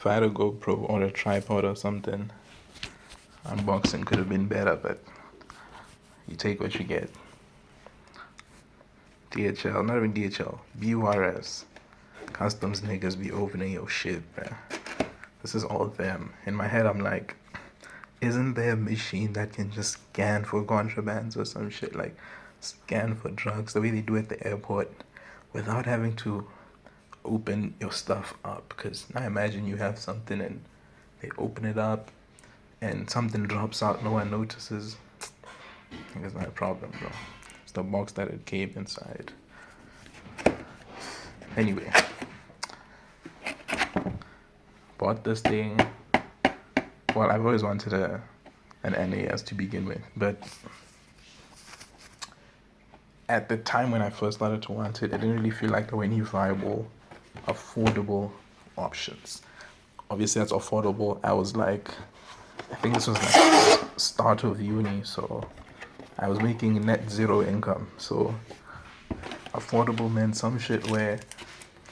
If I had a GoPro or a tripod or something, unboxing could have been better, but you take what you get. DHL, not even DHL, BURS. Customs niggas be opening your shit, bruh. This is all them. In my head, I'm like, isn't there a machine that can just scan for contrabands or some shit? Like, scan for drugs, the way they do at the airport, without having to open your stuff up. Because I imagine you have something and they open it up and something drops out, no one notices. I think it's not a problem, bro. It's the box that it came inside. Anyway, bought this thing. Well, I've always wanted an NAS to begin with, but at the time when I first started to want it, I didn't really feel like there were any viable, affordable options. Obviously, that's affordable. I was like, I think this was like start of uni, so I was making net zero income. So affordable meant some shit where,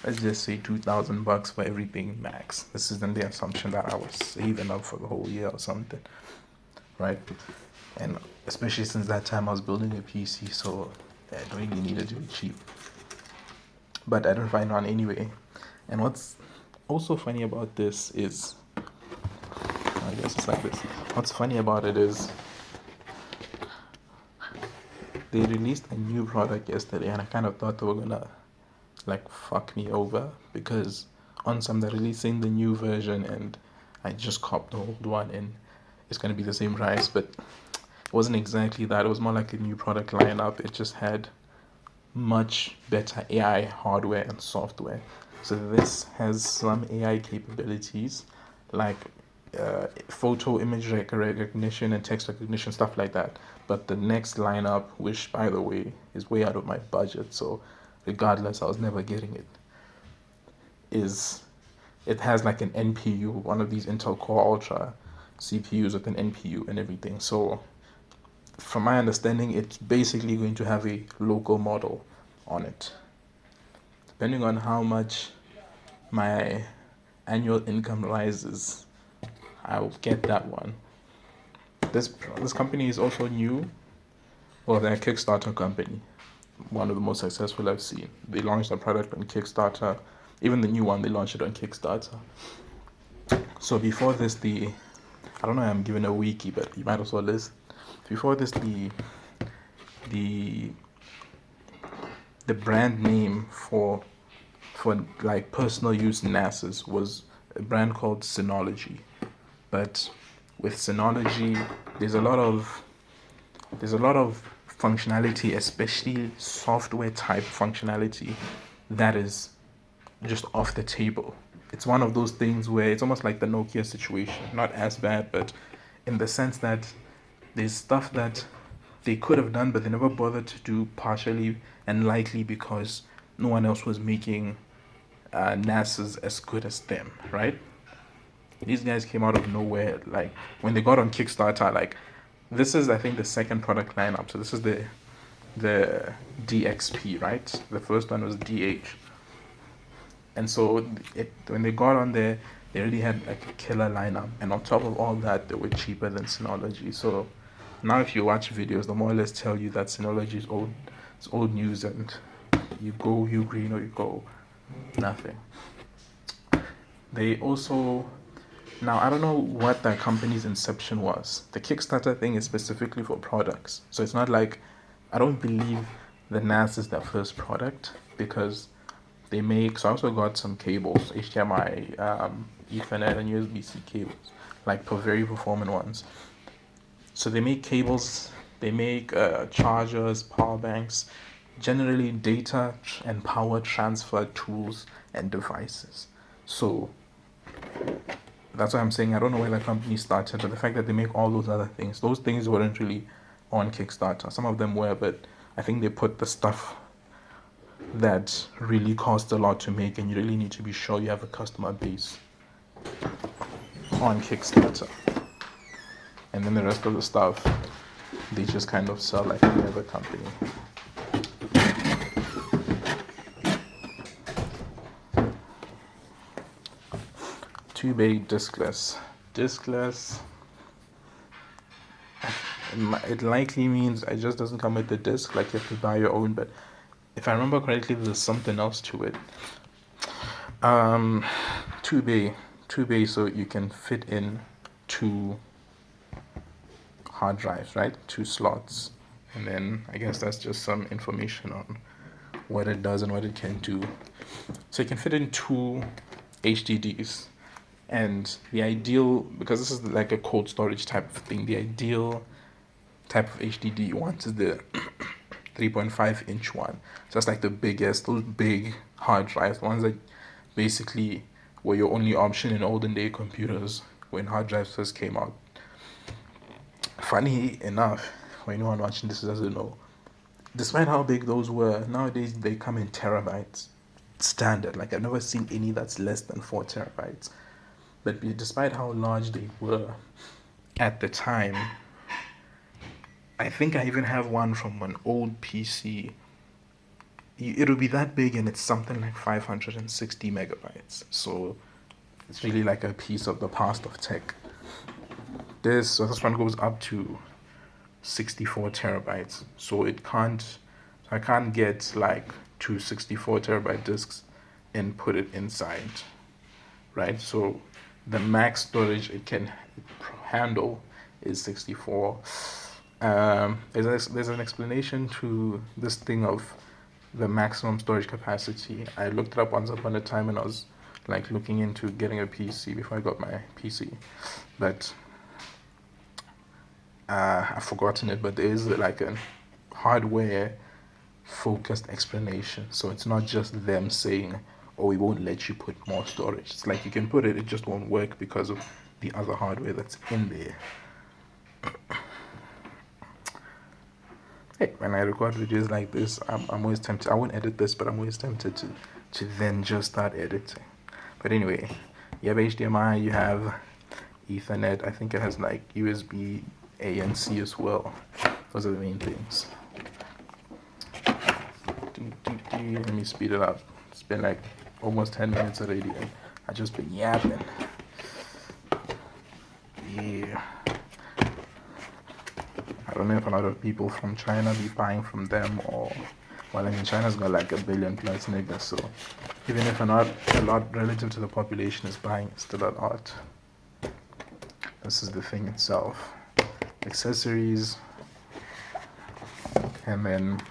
let's just say $2,000 for everything max. This isn't the assumption that I was saving up for the whole year or something, right? And especially since that time I was building a PC, so I don't really needed to be cheap. But I didn't find one anyway. And what's also funny about this is, I guess it's like this. What's funny about it is they released a new product yesterday, and I kind of thought they were gonna like fuck me over, because on some they're releasing the new version and I just copped the old one and it's gonna be the same price, but it wasn't exactly that. It was more like a new product lineup. It just had much better AI hardware and software. So this has some AI capabilities like photo image recognition and text recognition, stuff like that. But the next lineup, which by the way is way out of my budget, so regardless I was never getting it, is it has like an NPU, one of these Intel Core Ultra CPUs with an NPU and everything. So from my understanding, it's basically going to have a local model on it. Depending on how much my annual income rises, I'll get that one. This company is also new. Well, they're a Kickstarter company, one of the most successful I've seen. They launched a product on Kickstarter. Even the new one, they launched it on Kickstarter. So before this, I don't know, I'm giving a wiki, but you might as well listen. Before this, the brand name for like personal use NASs was a brand called Synology. But with Synology, there's a lot of functionality, especially software type functionality, that is just off the table. It's one of those things where it's almost like the Nokia situation, not as bad, but in the sense that there's stuff that they could have done, but they never bothered to do, partially and likely because no one else was making NASs as good as them, right? These guys came out of nowhere. Like when they got on Kickstarter, like this is I think the second product lineup. So this is the DXP, right? The first one was DH. And so when they got on there, they already had like a killer lineup. And on top of all that, they were cheaper than Synology. So now if you watch videos, they'll more or less tell you that Synology is old news, and you go Ugreen or you go nothing. They also, now I don't know what that company's inception was. The Kickstarter thing is specifically for products. So it's not like, I don't believe the NAS is their first product, because they make, so I also got some cables, HDMI, Ethernet and USB-C cables, like very performant ones. So they make cables, they make chargers, power banks, generally data and power transfer tools and devices. So that's why I'm saying I don't know where the company started, but the fact that they make all those other things, those things weren't really on Kickstarter. Some of them were, but I think they put the stuff that really cost a lot to make and you really need to be sure you have a customer base on Kickstarter. And then the rest of the stuff, they just kind of sell like any other company. 2-bay diskless. Diskless, it likely means it just doesn't come with the disc, like you have to buy your own, but if I remember correctly, there's something else to it. 2-bay, so you can fit in 2 hard drives, right? 2 slots. And then I guess that's just some information on what it does and what it can do. So you can fit in 2 HDDs. And the ideal, because this is like a cold storage type of thing, the ideal type of HDD you want is the 3.5 inch one. So that's like the biggest, those big hard drives, ones that basically were your only option in olden day computers when hard drives first came out. Funny enough, for anyone watching this doesn't know, despite how big those were, nowadays they come in terabytes standard. Like I've never seen any that's less than 4 terabytes. But despite how large they were at the time, I think I even have one from an old PC. It'll be that big and it's something like 560 megabytes. So it's really like a piece of the past of tech. This one goes up to 64 terabytes. So I can't get like 2 64 terabyte disks and put it inside, right? So the max storage it can handle is 64. There's an explanation to this thing of the maximum storage capacity. I looked it up once upon a time when I was like looking into getting a PC before I got my PC, but I've forgotten it. But there is like a hardware focused explanation, so it's not just them saying, oh, we won't let you put more storage. It's like you can put it, it just won't work because of the other hardware that's in there. Hey, when I record videos like this, I'm always tempted, I won't edit this, but I'm always tempted to then just start editing. But anyway, you have HDMI, you have Ethernet, I think it has like USB A and C as well. Those are the main things. Let me speed it up. It's been like almost 10 minutes already and I just been yapping. Yeah. I don't know if a lot of people from China be buying from them, or well, I mean, China's got like 1 billion plus niggas, so even if not a lot relative to the population is buying, it's still a lot. This is the thing itself. Accessories, and then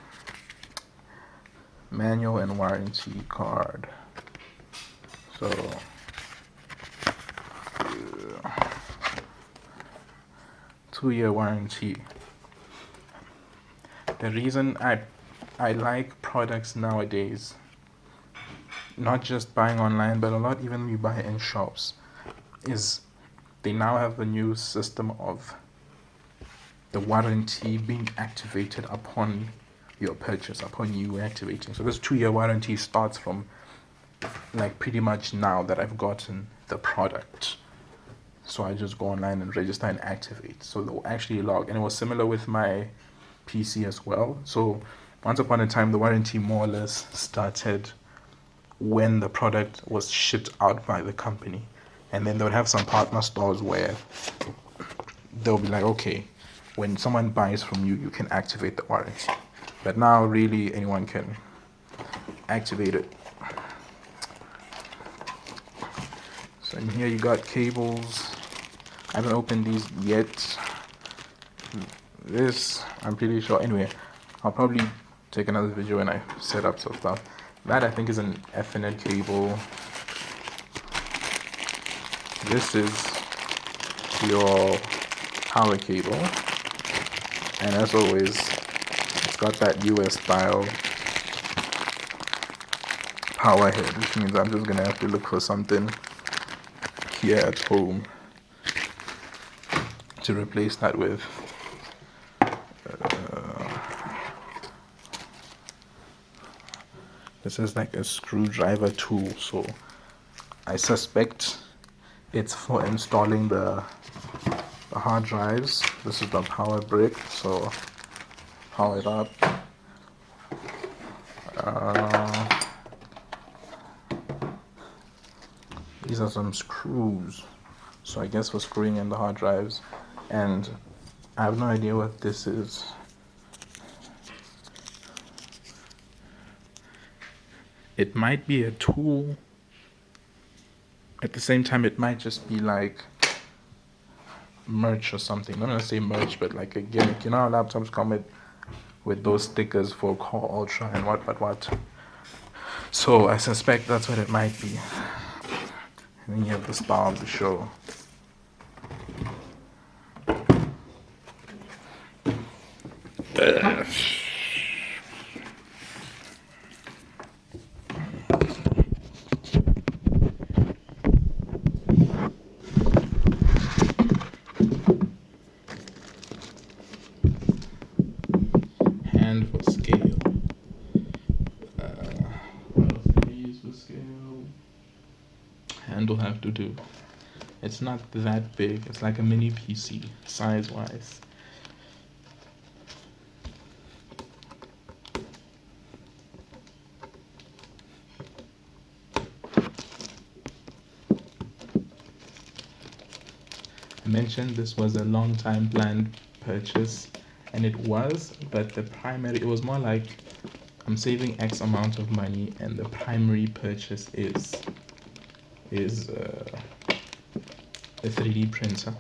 manual and warranty card. So 2-year warranty. The reason I like products nowadays, not just buying online, but a lot even you buy in shops, is they now have a new system of the warranty being activated upon your purchase, upon you activating. So this 2-year warranty starts from like pretty much now that I've gotten the product. So I just go online and register and activate. So they'll actually log. And it was similar with my PC as well. So once upon a time, the warranty more or less started when the product was shipped out by the company. And then they would have some partner stores where they'll be like, okay, when someone buys from you, you can activate the warranty. But now really anyone can activate it. So in here you got cables. I haven't opened these yet. This, I'm pretty sure. Anyway, I'll probably take another video when I set up some stuff. That I think is an Ethernet cable. This is your power cable. And as always, it's got that US style power head, which means I'm just gonna have to look for something here at home to replace that with. This is like a screwdriver tool, so I suspect it's for installing the hard drives. This is the power brick, so power it up. These are some screws. So I guess for screwing in the hard drives. And I have no idea what this is. It might be a tool. At the same time, it might just be like merch or something. I'm not gonna say merch, but like a gimmick. You know how laptops come with those stickers for Core Ultra and what. So I suspect that's what it might be. And then you have the star of the show. Hand for scale. What else can we use for scale? Hand will have to do. It's not that big. It's like a mini PC size-wise. I mentioned this was a long time planned purchase, and it was, but it was more like I'm saving X amount of money, and the primary purchase is a 3D printer.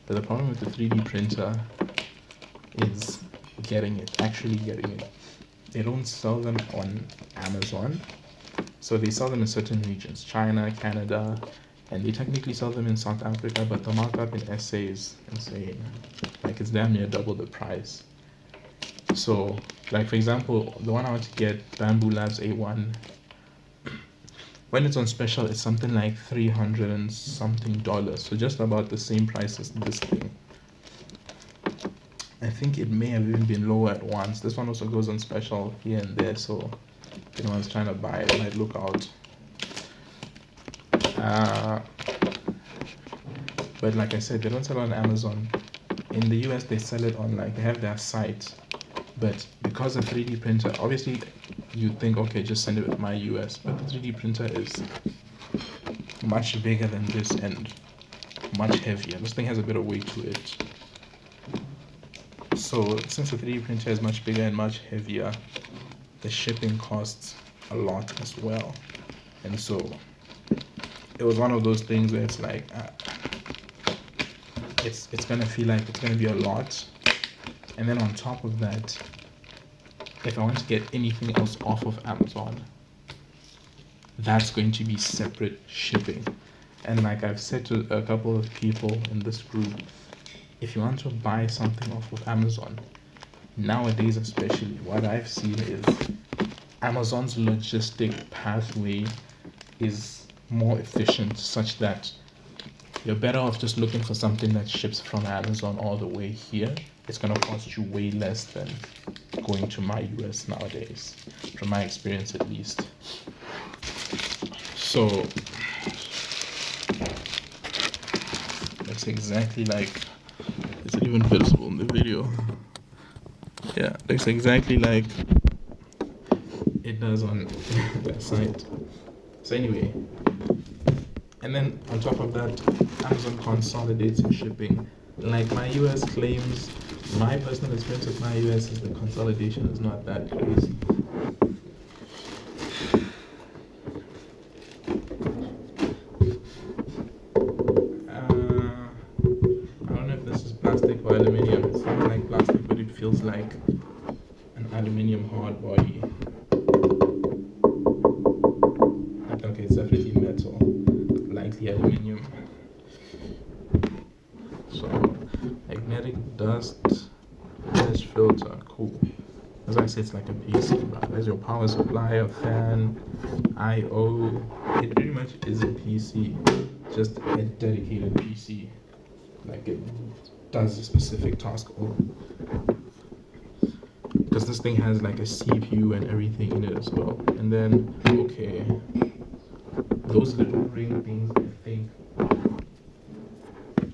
But the problem with the 3D printer is actually getting it. They don't sell them on Amazon. So they sell them in certain regions, China, Canada, and they technically sell them in South Africa, but the markup in SA is insane. Like, it's damn near double the price. So, like, for example, the one I want to get, Bamboo Labs A1, when it's on special, it's something like $300 and something. So just about the same price as this thing. I think it may have even been lower at once. This one also goes on special here and there, so if anyone's trying to buy it, might look out. But like I said, they don't sell it on Amazon. In the US, they sell it on, like, they have their site. But because of 3D printer, obviously you think, okay, just send it with my US, but the 3D printer is much bigger than this and much heavier. This thing has a bit of weight to it. So since the 3D printer is much bigger and much heavier, the shipping costs a lot as well. And so it was one of those things where it's like, it's gonna feel like it's gonna be a lot. And then on top of that, if I want to get anything else off of Amazon, that's going to be separate shipping. And like I've said to a couple of people in this group, if you want to buy something off of Amazon, nowadays especially, what I've seen is Amazon's logistic pathway is more efficient, such that you're better off just looking for something that ships from Amazon all the way here. It's gonna cost you way less than going to my US nowadays, from my experience at least. So that's exactly like, is it even visible in the video? Yeah, looks exactly like it does on that site. So anyway, and then on top of that, Amazon consolidates your shipping. Like my US claims, my personal experience with my US is the consolidation is not that crazy. I don't know if this is plastic or aluminium. It sounds like plastic, but it feels like an aluminium hard body. Okay, it's definitely metal, likely aluminium. So, magnetic dust mesh filter, cool. As I say, it's like a PC, bro. There's your power supply, a fan, I/O. It pretty much is a PC, just a dedicated PC. Like it does a specific task. Because this thing has like a CPU and everything in it as well. And then, okay, those little ring things, I think,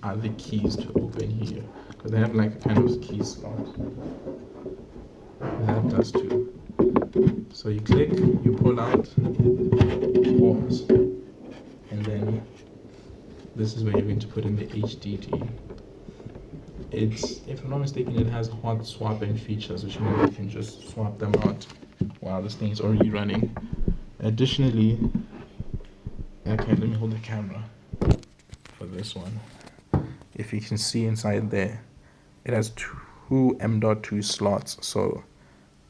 are the keys to open here, because they have like a kind of key slot. That does too. So you click, you pull out, pause, and then this is where you're going to put in the HDD. It's, if I'm not mistaken, it has hot swapping features, which means you can just swap them out while this thing is already running. Additionally, okay, let me hold the camera for this one. If you can see inside there, it has two M.2 slots, so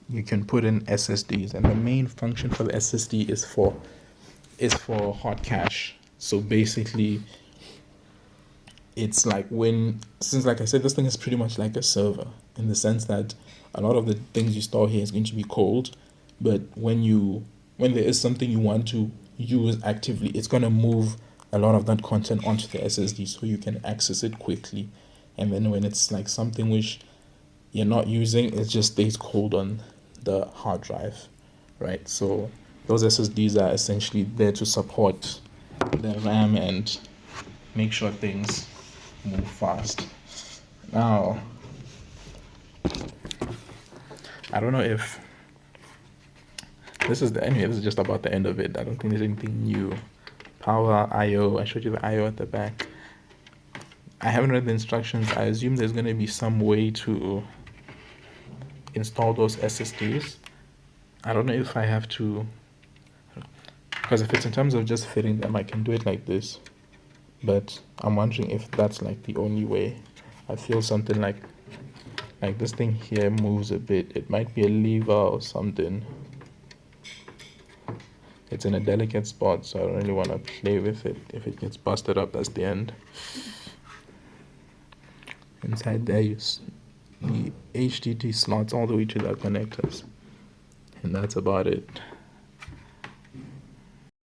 you can put in SSDs, and the main function for the SSD is for hot cache. So basically, it's like since like I said, this thing is pretty much like a server in the sense that a lot of the things you store here is going to be cold, but when there is something you want to use actively, it's going to move a lot of that content onto the SSD so you can access it quickly. And then when it's like something which you're not using, it just stays cold on the hard drive, right? So those SSDs are essentially there to support the RAM and make sure things move fast. Now, I don't know if this is just about the end of it. I don't think there's anything new. Power, IO, I showed you the IO at the back. I haven't read the instructions. I assume there's going to be some way to install those SSDs. I don't know if I have to, because if it's in terms of just fitting them, I can do it like this. But I'm wondering if that's like the only way. I feel something like this thing here moves a bit. It might be a lever or something. It's in a delicate spot, so I don't really want to play with it. If it gets busted up, that's the end. Inside there, the HDD slots all the way to the connectors, and that's about it.